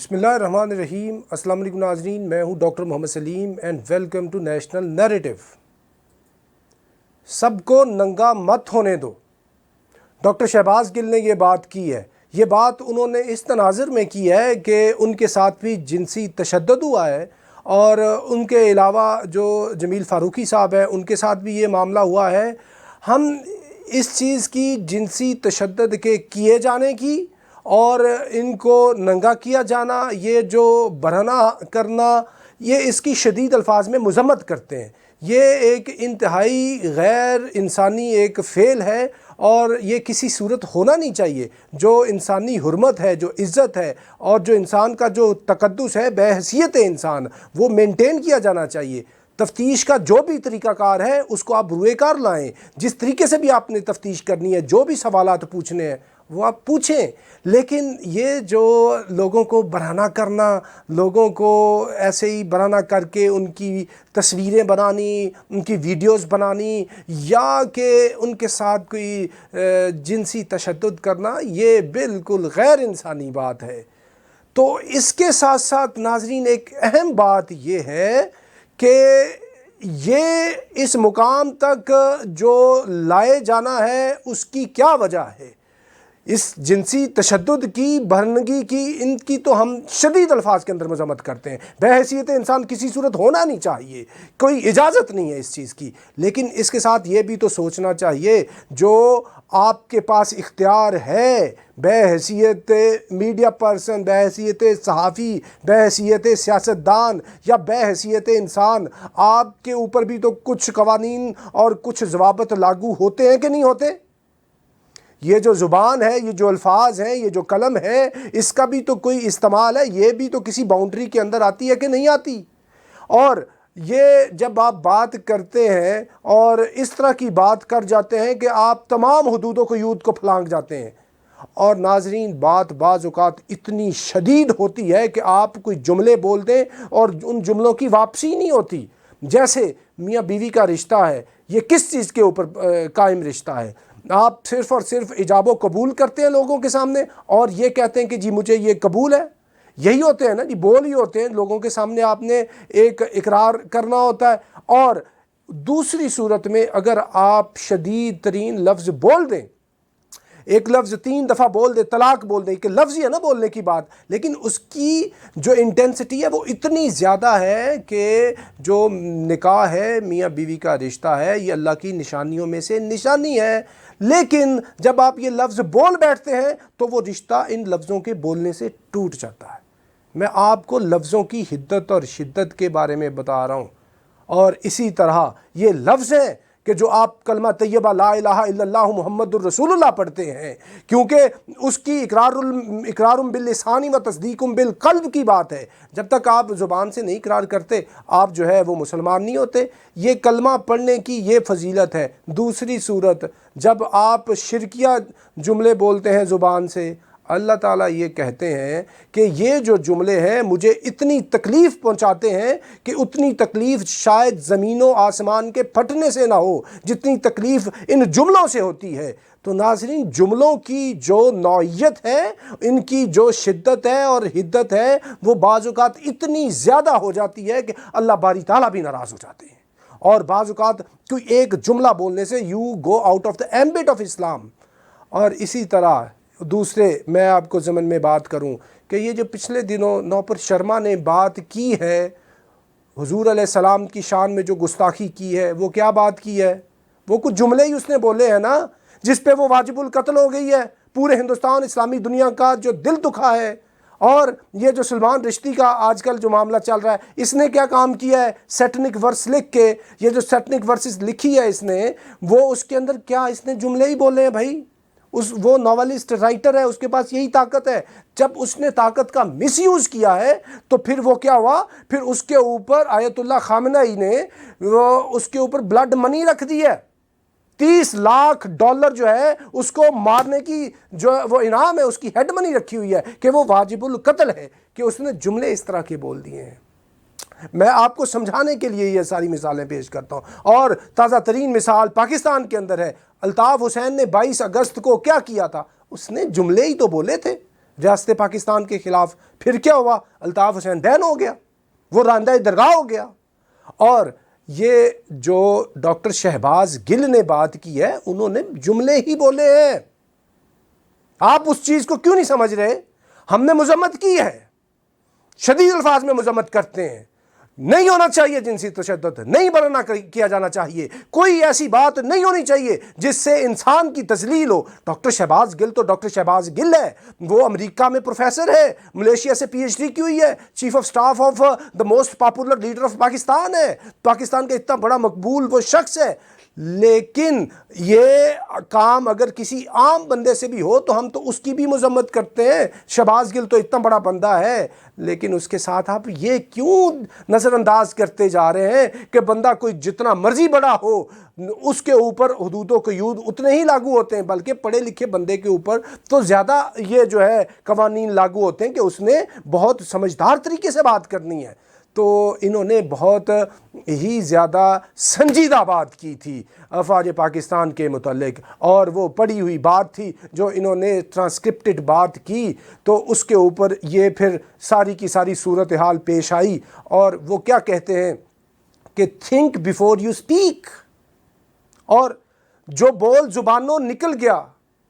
بسم اللہ الرحمن الرحیم۔ السلام علیکم ناظرین، میں ہوں doctor Muhammad Saleem and welcome to national narrative. سب کو ننگا مت ہونے دو، ڈاکٹر شہباز گل نے یہ بات کی ہے۔ یہ بات انہوں نے اس تناظر میں کی ہے کہ ان کے ساتھ بھی جنسی تشدد ہوا ہے، اور ان کے علاوہ جو جمیل فاروقی صاحب ہیں ان کے ساتھ بھی یہ معاملہ ہوا ہے۔ ہم اس چیز کی جنسی تشدد کے کیے جانے کی اور ان کو ننگا کیا جانا، یہ جو برہنہ کرنا، یہ اس کی شدید الفاظ میں مذمت کرتے ہیں۔ یہ ایک انتہائی غیر انسانی ایک فعل ہے، اور یہ کسی صورت ہونا نہیں چاہیے۔ جو انسانی حرمت ہے، جو عزت ہے، اور جو انسان کا جو تقدس ہے بحیثیت انسان، وہ مینٹین کیا جانا چاہیے۔ تفتیش کا جو بھی طریقہ کار ہے اس کو آپ بروئے کار لائیں، جس طریقے سے بھی آپ نے تفتیش کرنی ہے، جو بھی سوالات پوچھنے ہیں وہ آپ پوچھیں۔ لیکن یہ جو لوگوں کو برہنہ کرنا، لوگوں کو ایسے ہی برہنہ کر کے ان کی تصویریں بنانی، ان کی ویڈیوز بنانی، یا کہ ان کے ساتھ کوئی جنسی تشدد کرنا، یہ بالکل غیر انسانی بات ہے۔ تو اس کے ساتھ ساتھ ناظرین ایک اہم بات یہ ہے کہ یہ اس مقام تک جو لائے جانا ہے اس کی کیا وجہ ہے۔ اس جنسی تشدد کی، برہنگی کی، ان کی تو ہم شدید الفاظ کے اندر مذمت کرتے ہیں۔ بحیثیت انسان کسی صورت ہونا نہیں چاہیے، کوئی اجازت نہیں ہے اس چیز کی۔ لیکن اس کے ساتھ یہ بھی تو سوچنا چاہیے، جو آپ کے پاس اختیار ہے بحیثیت میڈیا پرسن، بحیثیت صحافی، بحیثیت سیاستدان، یا بحیثیت انسان، آپ کے اوپر بھی تو کچھ قوانین اور کچھ ضوابط لاگو ہوتے ہیں کہ نہیں ہوتے؟ یہ جو زبان ہے، یہ جو الفاظ ہیں، یہ جو قلم ہے، اس کا بھی تو کوئی استعمال ہے، یہ بھی تو کسی باؤنڈری کے اندر آتی ہے کہ نہیں آتی؟ اور یہ جب آپ بات کرتے ہیں اور اس طرح کی بات کر جاتے ہیں کہ آپ تمام حدود و قیود کو پھلانگ جاتے ہیں، اور ناظرین بات بعض اوقات اتنی شدید ہوتی ہے کہ آپ کوئی جملے بول دیں اور ان جملوں کی واپسی نہیں ہوتی۔ جیسے میاں بیوی کا رشتہ ہے، یہ کس چیز کے اوپر قائم رشتہ ہے؟ آپ صرف اور صرف ایجاب و قبول کرتے ہیں لوگوں کے سامنے، اور یہ کہتے ہیں کہ جی مجھے یہ قبول ہے۔ یہی ہوتے ہیں نا جی، بول ہی ہوتے ہیں لوگوں کے سامنے، آپ نے ایک اقرار کرنا ہوتا ہے۔ اور دوسری صورت میں اگر آپ شدید ترین لفظ بول دیں، ایک لفظ 3 دفعہ بول دے، طلاق بول دے، کہ لفظ ہی ہے نا بولنے کی بات، لیکن اس کی جو انٹینسٹی ہے وہ اتنی زیادہ ہے کہ جو نکاح ہے، میاں بیوی کا رشتہ ہے، یہ اللہ کی نشانیوں میں سے نشانی ہے۔ لیکن جب آپ یہ لفظ بول بیٹھتے ہیں تو وہ رشتہ ان لفظوں کے بولنے سے ٹوٹ جاتا ہے۔ میں آپ کو لفظوں کی حدت اور شدت کے بارے میں بتا رہا ہوں، اور اسی طرح یہ لفظ ہیں کہ جو آپ کلمہ طیبہ لا الہ الا اللہ محمد الرسول اللہ پڑھتے ہیں، کیونکہ اس کی اقرار باللسان و تصدیق بالقلب کی بات ہے۔ جب تک آپ زبان سے نہیں اقرار کرتے، آپ جو ہے وہ مسلمان نہیں ہوتے۔ یہ کلمہ پڑھنے کی یہ فضیلت ہے۔ دوسری صورت، جب آپ شرکیہ جملے بولتے ہیں زبان سے، اللہ تعالیٰ یہ کہتے ہیں کہ یہ جو جملے ہیں مجھے اتنی تکلیف پہنچاتے ہیں کہ اتنی تکلیف شاید زمین و آسمان کے پھٹنے سے نہ ہو جتنی تکلیف ان جملوں سے ہوتی ہے۔ تو ناظرین، جملوں کی جو نوعیت ہے، ان کی جو شدت ہے اور حدت ہے، وہ بعض اوقات اتنی زیادہ ہو جاتی ہے کہ اللہ باری تعالیٰ بھی ناراض ہو جاتے ہیں۔ اور بعض اوقات کوئی ایک جملہ بولنے سے you go out of the ambit of Islam. اور اسی طرح دوسرے میں آپ کو ضمن میں بات کروں کہ یہ جو پچھلے دنوں نوپر شرما نے بات کی ہے، حضور علیہ السلام کی شان میں جو گستاخی کی ہے، وہ کیا بات کی ہے؟ وہ کچھ جملے ہی اس نے بولے ہیں نا، جس پہ وہ واجب القتل ہو گئی ہے۔ پورے ہندوستان اسلامی دنیا کا جو دل دکھا ہے۔ اور یہ جو سلمان رشدی کا آج کل جو معاملہ چل رہا ہے، اس نے کیا کام کیا ہے؟ سیٹنک ورس لکھ کے، یہ جو سیٹنک ورسز لکھی ہے اس نے، وہ اس کے اندر کیا اس نے جملے ہی بولے ہیں بھائی؟ وہ ناولسٹ رائٹر ہے، اس کے پاس یہی طاقت ہے۔ جب اس نے طاقت کا مس یوز کیا ہے تو پھر وہ کیا ہوا؟ پھر اس کے اوپر آیت اللہ خامنہ ای نے اس کے اوپر بلڈ منی رکھ دی ہے۔ 30 لاکھ ڈالر جو ہے اس کو مارنے کی جو وہ انعام ہے، اس کی ہیڈ منی رکھی ہوئی ہے کہ وہ واجب القتل ہے، کہ اس نے جملے اس طرح کے بول دیے ہیں۔ میں آپ کو سمجھانے کے لیے یہ ساری مثالیں پیش کرتا ہوں۔ اور تازہ ترین مثال پاکستان کے اندر ہے۔ الطاف حسین نے 22 اگست کو کیا کیا تھا؟ اس نے جملے ہی تو بولے تھے۔ ریاست پاکستان کے خلاف. پھر کیا ہوا؟ الطاف حسین بین ہو گیا, وہ راندہ درگاہ ہو گیا. اور یہ جو ڈاکٹر شہباز گل نے بات کی ہے, انہوں نے جملے ہی بولے ہیں. آپ اس چیز کو کیوں نہیں سمجھ رہے؟ ہم نے مذمت کی ہے, شدید الفاظ میں مذمت کرتے ہیں. نہیں ہونا چاہیے جنسی تشدد, نہیں برہنہ کیا جانا چاہیے, کوئی ایسی بات نہیں ہونی چاہیے جس سے انسان کی تذلیل ہو. ڈاکٹر شہباز گل تو ڈاکٹر شہباز گل ہے, وہ امریکہ میں پروفیسر ہے, ملیشیا سے پی ایچ ڈی کی ہوئی ہے, chief of staff of the most popular leader of Pakistan ہے, پاکستان کا اتنا بڑا مقبول وہ شخص ہے. لیکن یہ کام اگر کسی عام بندے سے بھی ہو تو ہم تو اس کی بھی مذمت کرتے ہیں. شہباز گل تو اتنا بڑا بندہ ہے, لیکن اس کے ساتھ آپ یہ کیوں نظر انداز کرتے جا رہے ہیں کہ بندہ کوئی جتنا مرضی بڑا ہو اس کے اوپر حدود و قیود اتنے ہی لاگو ہوتے ہیں, بلکہ پڑھے لکھے بندے کے اوپر تو زیادہ یہ جو ہے قوانین لاگو ہوتے ہیں کہ اس نے بہت سمجھدار طریقے سے بات کرنی ہے. تو انہوں نے بہت ہی زیادہ سنجیدہ بات کی تھی افواج پاکستان کے متعلق, اور وہ پڑھی ہوئی بات تھی جو انہوں نے ٹرانسکرپٹڈ بات کی. تو اس کے اوپر یہ پھر ساری کی ساری صورتحال پیش آئی, اور وہ کیا کہتے ہیں کہ تھنک بیفور یو اسپیک, اور جو بول زبانوں نکل گیا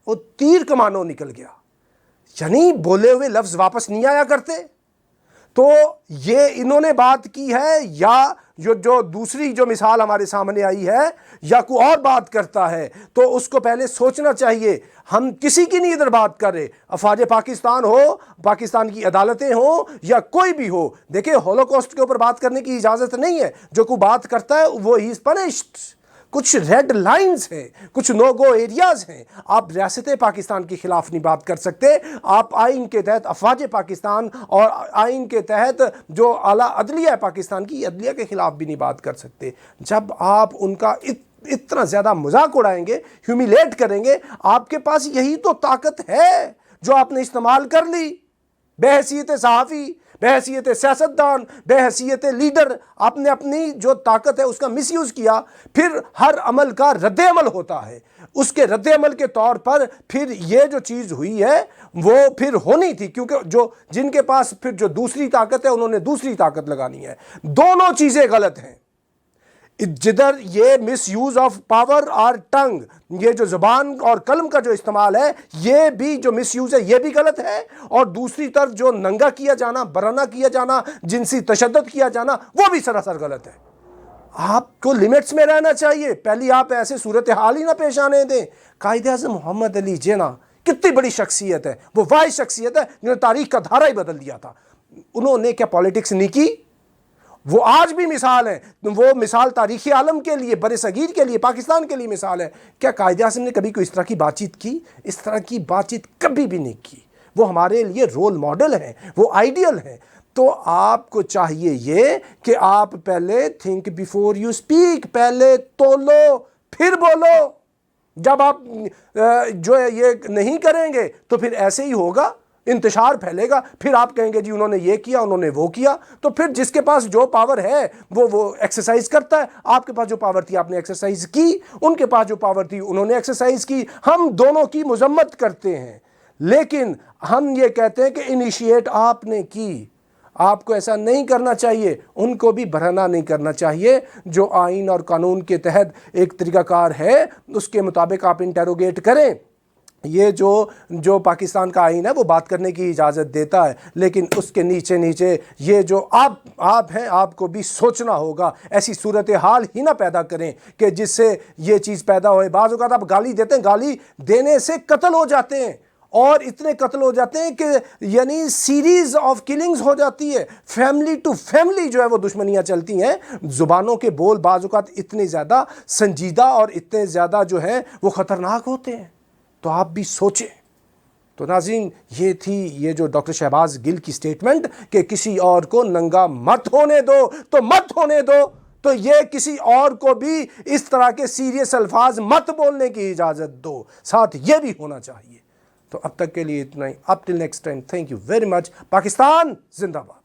وہ تیر کمانوں نکل گیا, یعنی بولے ہوئے لفظ واپس نہیں آیا کرتے. تو یہ انہوں نے بات کی ہے, یا جو دوسری جو مثال ہمارے سامنے آئی ہے, یا کوئی اور بات کرتا ہے, تو اس کو پہلے سوچنا چاہیے. ہم کسی کی نہیں ادھر بات کر رہے, افواج پاکستان ہو, پاکستان کی عدالتیں ہوں, یا کوئی بھی ہو. دیکھیں ہولوکاسٹ کے اوپر بات کرنے کی اجازت نہیں ہے, جو کوئی بات کرتا ہے وہ ہی از پنشڈ. کچھ ریڈ لائنز ہیں, کچھ نو گو ایریاز ہیں. آپ ریاست پاکستان کے خلاف نہیں بات کر سکتے, آپ آئین کے تحت افواج پاکستان اور آئین کے تحت جو اعلیٰ عدلیہ ہے پاکستان کی عدلیہ کے خلاف بھی نہیں بات کر سکتے. جب آپ ان کا اتنا زیادہ مذاق اڑائیں گے, ہیومیلیٹ کریں گے, آپ کے پاس یہی تو طاقت ہے جو آپ نے استعمال کر لی بحیثیت صحافی, بحیثیت سیاستدان, بحیثیت لیڈر. آپ نے اپنی جو طاقت ہے اس کا مس یوز کیا. پھر ہر عمل کا رد عمل ہوتا ہے, اس کے رد عمل کے طور پر پھر یہ جو چیز ہوئی ہے وہ پھر ہونی تھی, کیونکہ جن کے پاس پھر جو دوسری طاقت ہے انہوں نے دوسری طاقت لگانی ہے. دونوں چیزیں غلط ہیں. جدھر یہ مس یوز آف پاور اور ٹنگ, یہ جو زبان اور قلم کا جو استعمال ہے, یہ بھی جو مس یوز ہے یہ بھی غلط ہے. اور دوسری طرف جو ننگا کیا جانا, برہنہ کیا جانا, جنسی تشدد کیا جانا, وہ بھی سراسر غلط ہے. آپ کو لیمٹس میں رہنا چاہیے. پہلی آپ ایسے صورتحال ہی نہ پیش آنے دیں. قائد اعظم محمد علی جناح کتنی بڑی شخصیت ہے, وہ واحد شخصیت ہے جنہوں نے تاریخ کا دھارا ہی بدل دیا تھا. انہوں نے کیا پالیٹکس نہیں کی؟ وہ آج بھی مثال ہے, وہ مثال تاریخی عالم کے لیے, بر صغیر کے لیے, پاکستان کے لیے مثال ہے. کیا قائد اعظم نے کبھی کوئی اس طرح کی بات چیت کی؟ اس طرح کی بات چیت کبھی بھی نہیں کی. وہ ہمارے لیے رول ماڈل ہیں, وہ آئیڈیل ہیں. تو آپ کو چاہیے یہ کہ آپ پہلے تھنک بیفور یو اسپیک, پہلے تولو پھر بولو. جب آپ جو ہے یہ نہیں کریں گے تو پھر ایسے ہی ہوگا, انتشار پھیلے گا. پھر آپ کہیں گے جی انہوں نے یہ کیا, انہوں نے وہ کیا. تو پھر جس کے پاس جو پاور ہے وہ ایکسرسائز کرتا ہے. آپ کے پاس جو پاور تھی آپ نے ایکسرسائز کی, ان کے پاس جو پاور تھی انہوں نے ایکسرسائز کی. ہم دونوں کی مذمت کرتے ہیں, لیکن ہم یہ کہتے ہیں کہ انیشیٹ آپ نے کی. آپ کو ایسا نہیں کرنا چاہیے, ان کو بھی برہنہ نہیں کرنا چاہیے. جو آئین اور قانون کے تحت ایک طریقہ کار ہے اس کے مطابق آپ انٹیروگیٹ کریں. یہ جو پاکستان کا آئین ہے وہ بات کرنے کی اجازت دیتا ہے, لیکن اس کے نیچے نیچے یہ جو آپ ہیں, آپ کو بھی سوچنا ہوگا. ایسی صورتحال ہی نہ پیدا کریں کہ جس سے یہ چیز پیدا ہوئے. بعض اوقات آپ گالی دیتے ہیں, گالی دینے سے قتل ہو جاتے ہیں, اور اتنے قتل ہو جاتے ہیں کہ یعنی سیریز آف کلنگز ہو جاتی ہے. فیملی ٹو فیملی جو ہے وہ دشمنیاں چلتی ہیں. زبانوں کے بول بعض اوقات اتنے زیادہ سنجیدہ اور اتنے زیادہ جو ہیں وہ خطرناک ہوتے ہیں. تو آپ بھی سوچیں. تو ناظرین, یہ تھی یہ جو ڈاکٹر شہباز گل کی سٹیٹمنٹ کہ کسی اور کو ننگا مت ہونے دو تو مت ہونے دو. تو یہ کسی اور کو بھی اس طرح کے سیریس الفاظ مت بولنے کی اجازت دو. ساتھ یہ بھی ہونا چاہیے. تو اب تک کے لیے اتنا ہی. Up till next time, thank you very much. Pakistan زندہ باد.